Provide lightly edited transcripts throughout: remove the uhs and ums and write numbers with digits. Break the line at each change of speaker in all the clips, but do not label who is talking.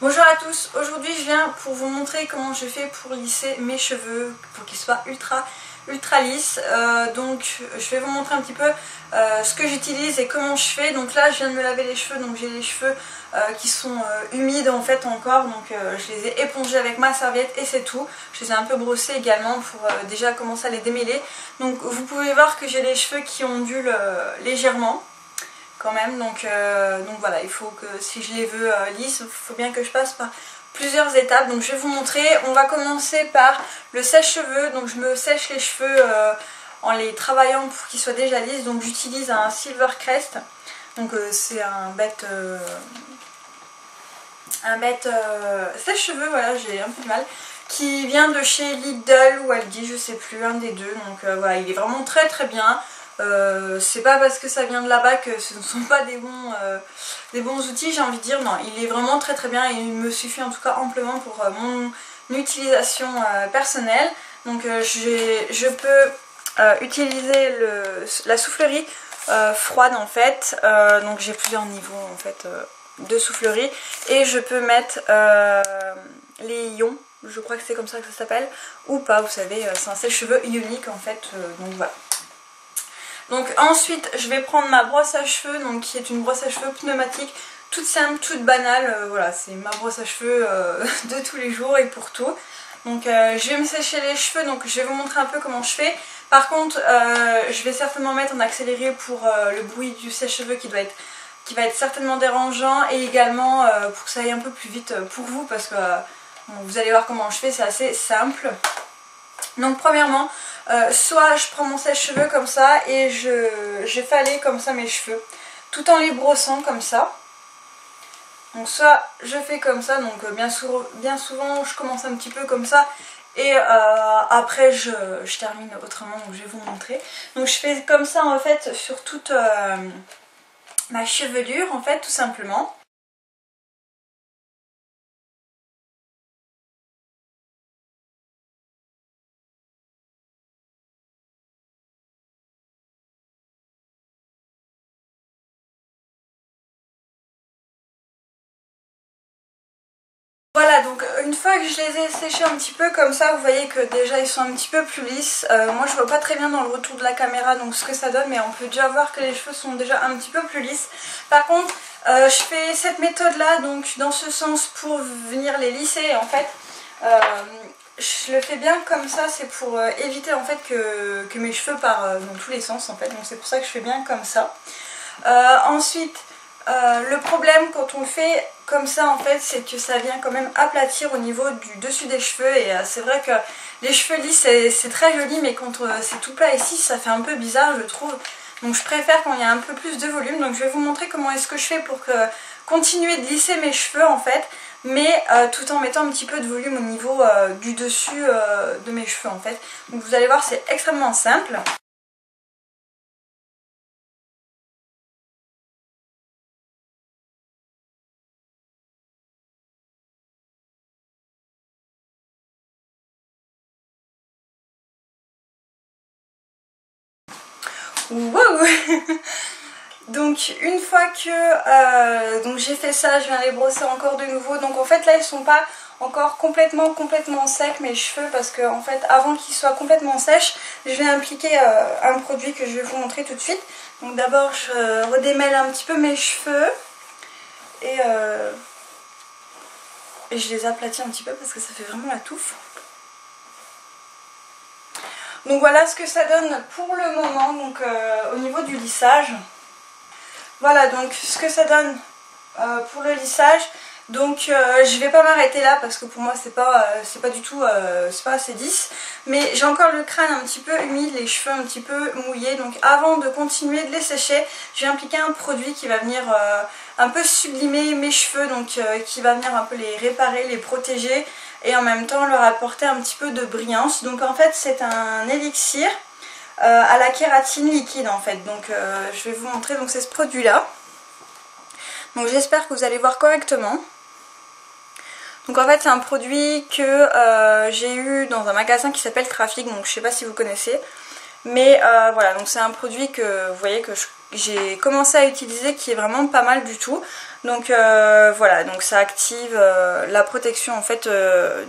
Bonjour à tous, aujourd'hui je viens pour vous montrer comment je fais pour lisser mes cheveux pour qu'ils soient ultra lisses. Donc je vais vous montrer un petit peu ce que j'utilise et comment je fais. Donc là je viens de me laver les cheveux, donc j'ai les cheveux qui sont humides en fait encore. Donc je les ai épongés avec ma serviette et c'est tout. Je les ai un peu brossés également pour déjà commencer à les démêler. Donc vous pouvez voir que j'ai les cheveux qui ondulent légèrement quand même, donc voilà, il faut que si je les veux lisses, il faut bien que je passe par plusieurs étapes. Donc je vais vous montrer. On va commencer par le sèche-cheveux. Donc je me sèche les cheveux en les travaillant pour qu'ils soient déjà lisses. Donc j'utilise un Silvercrest. Donc c'est un bête sèche-cheveux, voilà, j'ai un peu de mal, qui vient de chez Lidl ou Aldi, je sais plus, un des deux. Donc voilà, il est vraiment très bien. C'est pas parce que ça vient de là-bas que ce ne sont pas des bons outils, j'ai envie de dire. Non, il est vraiment très bien et il me suffit en tout cas amplement pour mon utilisation personnelle. Donc je peux utiliser la soufflerie froide en fait. Donc j'ai plusieurs niveaux en fait de soufflerie et je peux mettre les ions, je crois que c'est comme ça que ça s'appelle, ou pas, vous savez, c'est un sèche-cheveux ionique en fait. Donc voilà. Donc ensuite je vais prendre ma brosse à cheveux, donc qui est une brosse à cheveux pneumatique, toute simple, toute banale, voilà, c'est ma brosse à cheveux de tous les jours et pour tout. Donc je vais me sécher les cheveux, donc je vais vous montrer un peu comment je fais. Par contre je vais certainement mettre en accéléré pour le bruit du sèche-cheveux qui va être certainement dérangeant, et également pour que ça aille un peu plus vite pour vous, parce que vous allez voir comment je fais, c'est assez simple. Donc premièrement, soit je prends mon sèche-cheveux comme ça et je fais aller comme ça mes cheveux, tout en les brossant comme ça. Donc soit je fais comme ça, donc bien souvent je commence un petit peu comme ça et après je termine autrement, donc je vais vous montrer. Donc je fais comme ça en fait sur toute ma chevelure en fait, tout simplement. Voilà, donc une fois que je les ai séchés un petit peu comme ça, vous voyez que déjà ils sont un petit peu plus lisses. Moi je vois pas très bien dans le retour de la caméra donc ce que ça donne, mais on peut déjà voir que les cheveux sont déjà un petit peu plus lisses. Par contre je fais cette méthode là, donc dans ce sens, pour venir les lisser en fait. Je le fais bien comme ça, c'est pour éviter en fait que mes cheveux partent dans tous les sens en fait, donc c'est pour ça que je fais bien comme ça. Ensuite le problème quand on le fait comme ça en fait, c'est que ça vient quand même aplatir au niveau du dessus des cheveux, et c'est vrai que les cheveux lisses c'est très joli, mais quand c'est tout plat ici ça fait un peu bizarre je trouve. Donc je préfère quand il y a un peu plus de volume. Donc je vais vous montrer comment est-ce que je fais pour continuer de lisser mes cheveux en fait, mais tout en mettant un petit peu de volume au niveau du dessus de mes cheveux en fait. Donc vous allez voir, c'est extrêmement simple. Wow. Donc une fois que donc j'ai fait ça, je viens les brosser encore de nouveau. Donc en fait là ils sont pas encore complètement secs mes cheveux, parce que en fait avant qu'ils soient complètement sèches, je vais appliquer un produit que je vais vous montrer tout de suite. Donc d'abord je redémêle un petit peu mes cheveux et je les aplatis un petit peu parce que ça fait vraiment la touffe. Donc voilà ce que ça donne pour le moment, donc au niveau du lissage. Voilà donc ce que ça donne pour le lissage. Donc je vais pas m'arrêter là parce que pour moi c'est pas du tout, c'est pas assez lisse. Mais j'ai encore le crâne un petit peu humide, les cheveux un petit peu mouillés. Donc avant de continuer de les sécher, je vais appliquer un produit qui va venir un peu sublimer mes cheveux. Donc qui va venir un peu les réparer, les protéger, et en même temps leur apporter un petit peu de brillance. Donc en fait c'est un élixir à la kératine liquide en fait. Donc je vais vous montrer, donc c'est ce produit là. Donc j'espère que vous allez voir correctement. Donc en fait c'est un produit que j'ai eu dans un magasin qui s'appelle Trafic, donc je sais pas si vous connaissez. Mais voilà, donc c'est un produit que vous voyez que j'ai commencé à utiliser qui est vraiment pas mal du tout. Donc voilà, donc ça active la protection en fait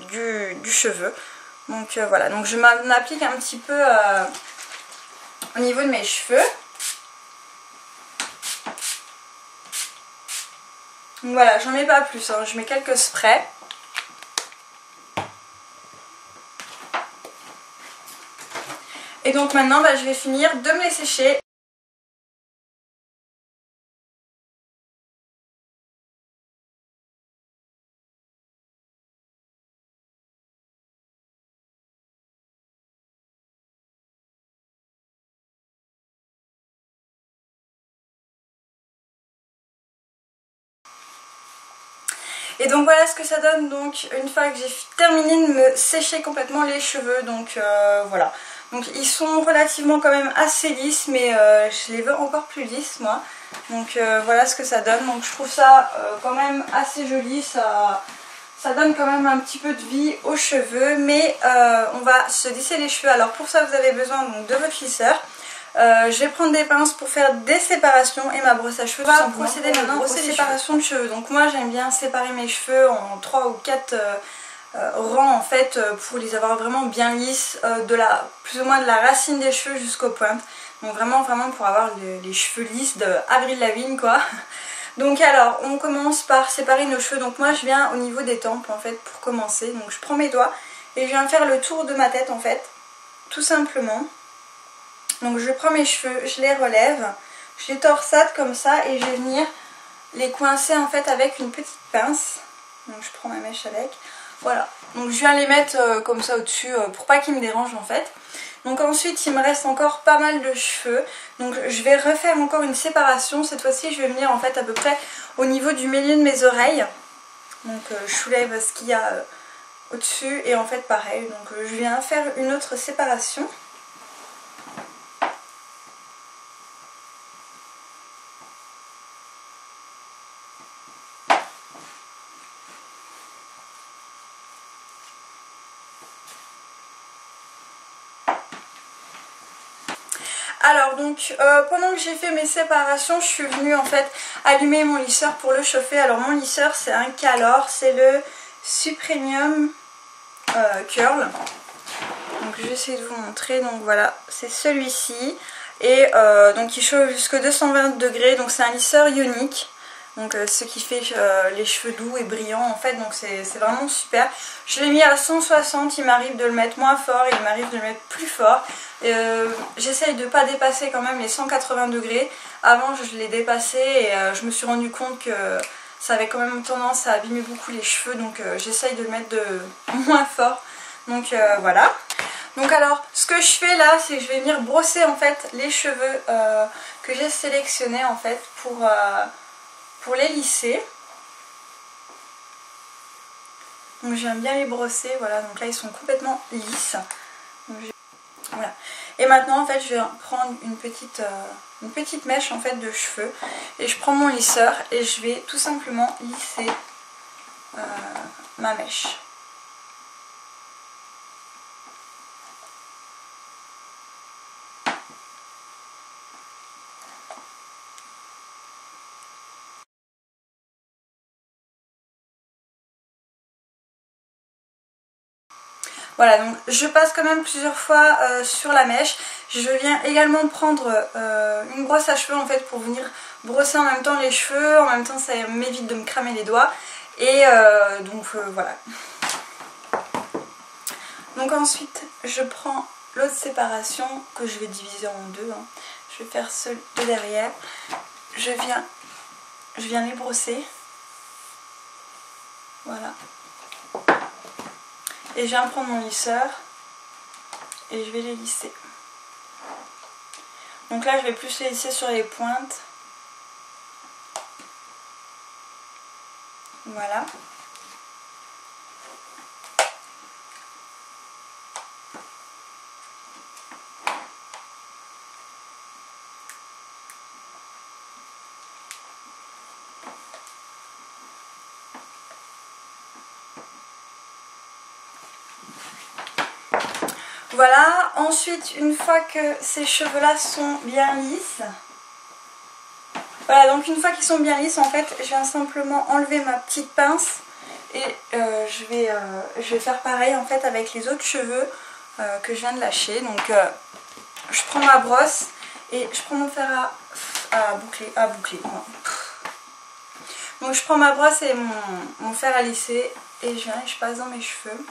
du cheveu. Donc voilà, donc je m'en applique un petit peu au niveau de mes cheveux. Donc voilà, j'en mets pas plus, hein. Je mets quelques sprays. Et donc maintenant bah, je vais finir de me les sécher. Et donc voilà ce que ça donne donc une fois que j'ai terminé de me sécher complètement les cheveux. Donc voilà. Donc ils sont relativement quand même assez lisses, mais je les veux encore plus lisses moi. Donc voilà ce que ça donne. Donc je trouve ça quand même assez joli. Ça donne quand même un petit peu de vie aux cheveux. Mais on va se lisser les cheveux. Alors pour ça vous avez besoin donc, de votre lisseur. Je vais prendre des pinces pour faire des séparations et ma brosse à cheveux. On va procéder maintenant aux séparations de cheveux. Donc moi j'aime bien séparer mes cheveux en 3 ou 4 rangs en fait pour les avoir vraiment bien lisses plus ou moins de la racine des cheveux jusqu'aux pointes. Donc vraiment pour avoir les cheveux lisses de Avril Lavigne quoi. Donc alors on commence par séparer nos cheveux. Donc moi je viens au niveau des tempes en fait pour commencer. Donc je prends mes doigts et je viens faire le tour de ma tête en fait, tout simplement. Donc je prends mes cheveux, je les relève, je les torsade comme ça et je vais venir les coincer en fait avec une petite pince. Donc je prends ma mèche avec, voilà. Donc je viens les mettre comme ça au-dessus pour pas qu'ils me dérangent en fait. Donc ensuite il me reste encore pas mal de cheveux. Donc je vais refaire encore une séparation. Cette fois-ci je vais venir en fait à peu près au niveau du milieu de mes oreilles. Donc je soulève ce qu'il y a au-dessus et en fait pareil. Donc je viens faire une autre séparation. Alors donc pendant que j'ai fait mes séparations, je suis venue en fait allumer mon lisseur pour le chauffer. Alors mon lisseur c'est un Calor, c'est le Supremium Curl. Donc je vais essayer de vous montrer, donc voilà, c'est celui-ci. Et donc il chauffe jusqu'à 220 degrés, donc c'est un lisseur ionique. Donc ce qui fait les cheveux doux et brillants en fait, donc c'est vraiment super. Je l'ai mis à 160, il m'arrive de le mettre moins fort et il m'arrive de le mettre plus fort. J'essaye de ne pas dépasser quand même les 180 degrés. Avant je l'ai dépassé et je me suis rendu compte que ça avait quand même tendance à abîmer beaucoup les cheveux. Donc j'essaye de le mettre de moins fort. Donc voilà. Donc alors ce que je fais là c'est que je vais venir brosser en fait les cheveux que j'ai sélectionnés en fait pour les lisser. Donc je viens bien les brosser, voilà, donc là ils sont complètement lisses. Voilà. Et maintenant en fait je vais prendre une petite mèche en fait de cheveux et je prends mon lisseur et je vais tout simplement lisser ma mèche. Voilà, donc je passe quand même plusieurs fois sur la mèche. Je viens également prendre une brosse à cheveux en fait pour venir brosser en même temps les cheveux. En même temps ça m'évite de me cramer les doigts. Et donc voilà. Donc ensuite je prends l'autre séparation que je vais diviser en deux. Hein. Je vais faire celle de derrière. Je viens les brosser. Voilà. Et je viens prendre mon lisseur et je vais les lisser. Donc là je vais plus les lisser sur les pointes. Voilà. Voilà, ensuite une fois que ces cheveux là sont bien lisses, Voilà, donc une fois qu'ils sont bien lisses, en fait, je viens simplement enlever ma petite pince et je vais faire pareil en fait avec les autres cheveux que je viens de lâcher. Donc je prends ma brosse et je prends mon fer à boucler. Non. Donc je prends ma brosse et mon fer à lisser et je viens et je passe dans mes cheveux.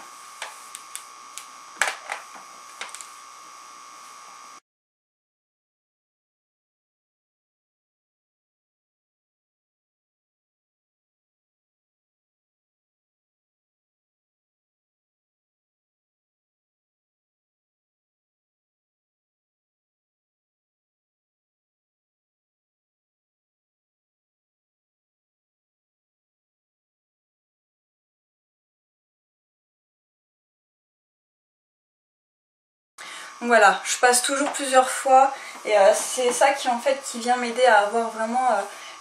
Donc voilà, je passe toujours plusieurs fois et c'est ça qui en fait qui vient m'aider à avoir vraiment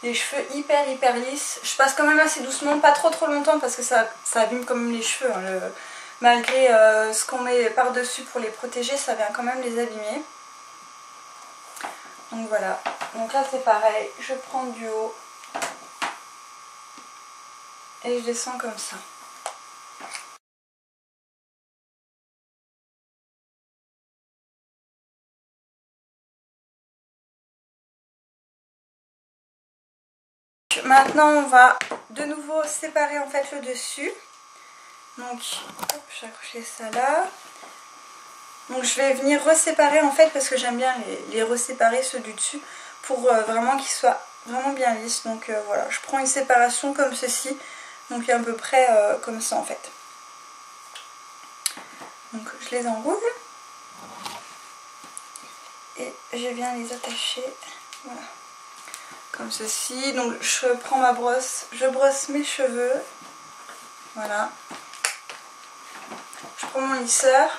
les cheveux hyper lisses. Je passe quand même assez doucement, pas trop longtemps parce que ça abîme quand même les cheveux. Hein, malgré ce qu'on met par dessus pour les protéger, ça vient quand même les abîmer. Donc voilà, donc là c'est pareil, je prends du haut et je descends comme ça. Maintenant on va de nouveau séparer en fait le dessus. Donc hop, j'ai accroché ça là. Donc je vais venir reséparer en fait parce que j'aime bien les reséparer ceux du dessus pour vraiment qu'ils soient vraiment bien lisses. Donc voilà, je prends une séparation comme ceci, donc à peu près comme ça en fait. Donc je les enroule et je viens les attacher, voilà, comme ceci. Donc je prends ma brosse, je brosse mes cheveux, voilà. Je prends mon lisseur.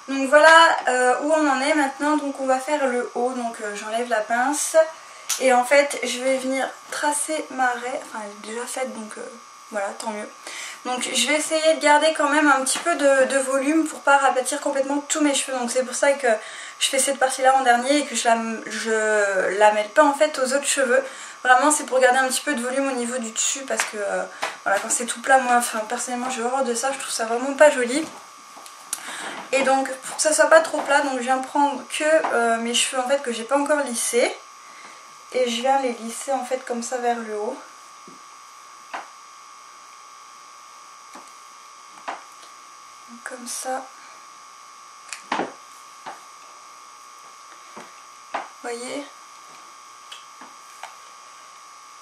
Donc voilà où on en est maintenant. Donc on va faire le haut, donc j'enlève la pince et en fait je vais venir tracer ma raie, enfin elle est déjà faite donc voilà, tant mieux. Donc je vais essayer de garder quand même un petit peu de volume pour pas rapetir complètement tous mes cheveux. Donc c'est pour ça que je fais cette partie là en dernier et que je la mêle pas en fait aux autres cheveux. Vraiment c'est pour garder un petit peu de volume au niveau du dessus parce que voilà, quand c'est tout plat, moi enfin, personnellement j'ai horreur de ça, je trouve ça vraiment pas joli. Et donc pour que ça soit pas trop plat, donc je viens prendre que mes cheveux en fait que j'ai pas encore lissés et je viens les lisser en fait comme ça vers le haut. Donc, comme ça. Vous voyez?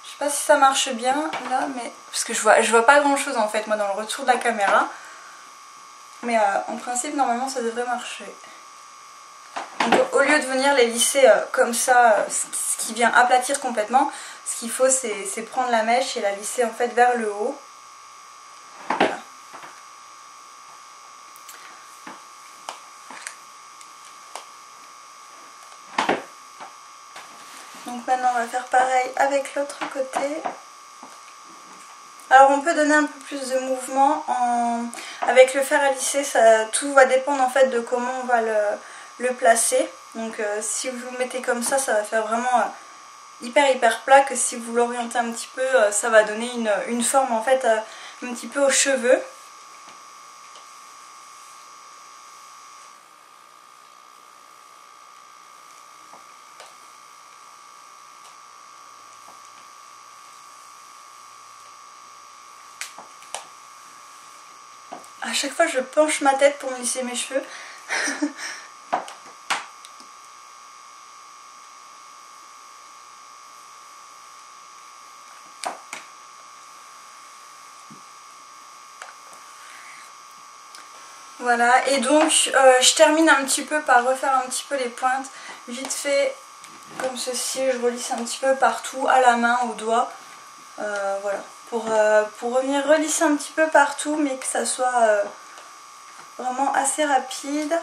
Je sais pas si ça marche bien là, mais parce que je vois pas grand chose en fait moi dans le retour de la caméra. Mais en principe normalement ça devrait marcher. Donc au lieu de venir les lisser comme ça, ce qui vient aplatir complètement, ce qu'il faut c'est prendre la mèche et la lisser en fait vers le haut. Voilà. Donc maintenant on va faire pareil avec l'autre côté. Alors on peut donner un peu plus de mouvement avec le fer à lisser, tout va dépendre en fait de comment on va le placer. Donc si vous le mettez comme ça va faire vraiment hyper plat, que si vous l'orientez un petit peu, ça va donner une forme en fait un petit peu aux cheveux. À chaque fois je penche ma tête pour me lisser mes cheveux. Voilà, et donc je termine un petit peu par refaire un petit peu les pointes vite fait comme ceci, je relisse un petit peu partout, à la main, au doigt, voilà, pour revenir relisser un petit peu partout, mais que ça soit vraiment assez rapide.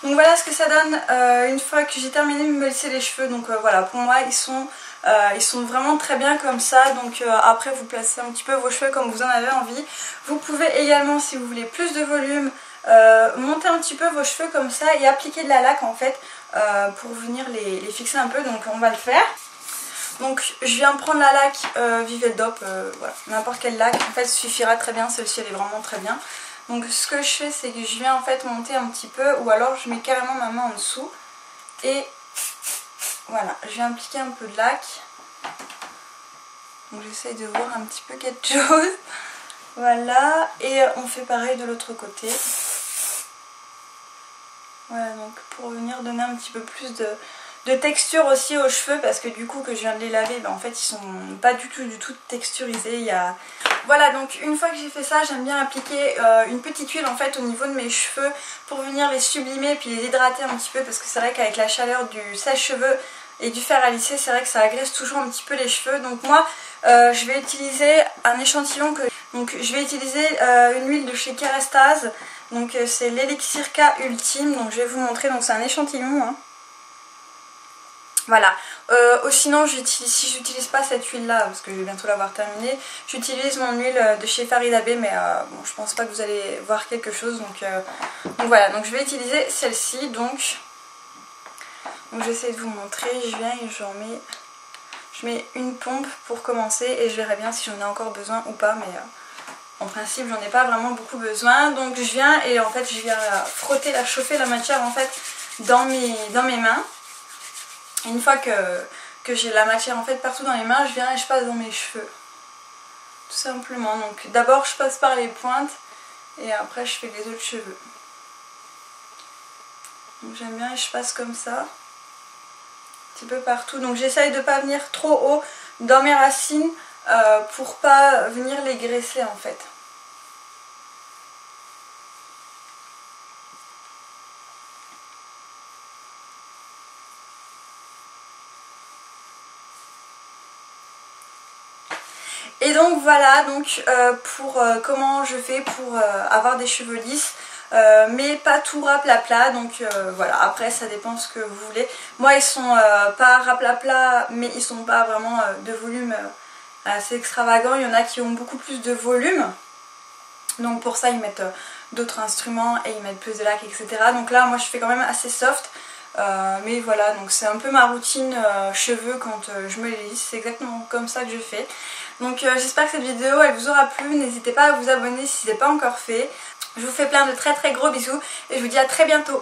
Donc voilà ce que ça donne une fois que j'ai terminé de me lisser les cheveux. Donc voilà, pour moi ils sont vraiment très bien comme ça. Donc après vous placez un petit peu vos cheveux comme vous en avez envie. Vous pouvez également, si vous voulez plus de volume, monter un petit peu vos cheveux comme ça et appliquer de la laque en fait pour venir les fixer un peu. Donc on va le faire. Donc je viens prendre la laque Viveldop, voilà, n'importe quelle laque en fait suffira très bien, celle-ci elle est vraiment très bien. Donc ce que je fais c'est que je viens en fait monter un petit peu ou alors je mets carrément ma main en dessous et voilà, je viens appliquer un peu de laque. Donc j'essaye de voir un petit peu quelque chose. Voilà, et on fait pareil de l'autre côté. Voilà, donc pour venir donner un petit peu plus de texture aussi aux cheveux parce que du coup que je viens de les laver, ben en fait ils sont pas du tout texturisés. Voilà, donc une fois que j'ai fait ça, j'aime bien appliquer une petite huile en fait au niveau de mes cheveux pour venir les sublimer puis les hydrater un petit peu parce que c'est vrai qu'avec la chaleur du sèche-cheveux et du fer à lisser, c'est vrai que ça agresse toujours un petit peu les cheveux. Donc moi je vais utiliser un échantillon donc je vais utiliser une huile de chez Kerastase. Donc c'est l'Elixir K Ultime, donc je vais vous montrer, donc c'est un échantillon hein. Voilà, sinon si j'utilise pas cette huile là, parce que je vais bientôt l'avoir terminée, j'utilise mon huile de chez Farida Bey, mais bon, je pense pas que vous allez voir quelque chose, donc voilà, donc je vais utiliser celle-ci, donc j'essaie de vous montrer, je viens et je mets une pompe pour commencer et je verrai bien si j'en ai encore besoin ou pas, mais en principe j'en ai pas vraiment beaucoup besoin, donc je viens et en fait je viens frotter, chauffer la matière en fait dans mes mains. Une fois que j'ai la matière en fait partout dans les mains, je viens et je passe dans mes cheveux. Tout simplement. Donc d'abord je passe par les pointes et après je fais les autres cheveux. Donc j'aime bien et je passe comme ça. Un petit peu partout. Donc j'essaye de ne pas venir trop haut dans mes racines pour pas venir les graisser en fait. Et donc voilà, donc comment je fais pour avoir des cheveux lisses, mais pas tout raplapla, donc voilà, après ça dépend ce que vous voulez. Moi ils sont pas raplapla, mais ils sont pas vraiment de volume assez extravagant, il y en a qui ont beaucoup plus de volume, donc pour ça ils mettent d'autres instruments et ils mettent plus de laque, etc. Donc là moi je fais quand même assez soft. Mais voilà, donc c'est un peu ma routine cheveux quand je me les lisse, c'est exactement comme ça que je fais. Donc j'espère que cette vidéo elle vous aura plu, n'hésitez pas à vous abonner si ce n'est pas encore fait. Je vous fais plein de très gros bisous et je vous dis à très bientôt.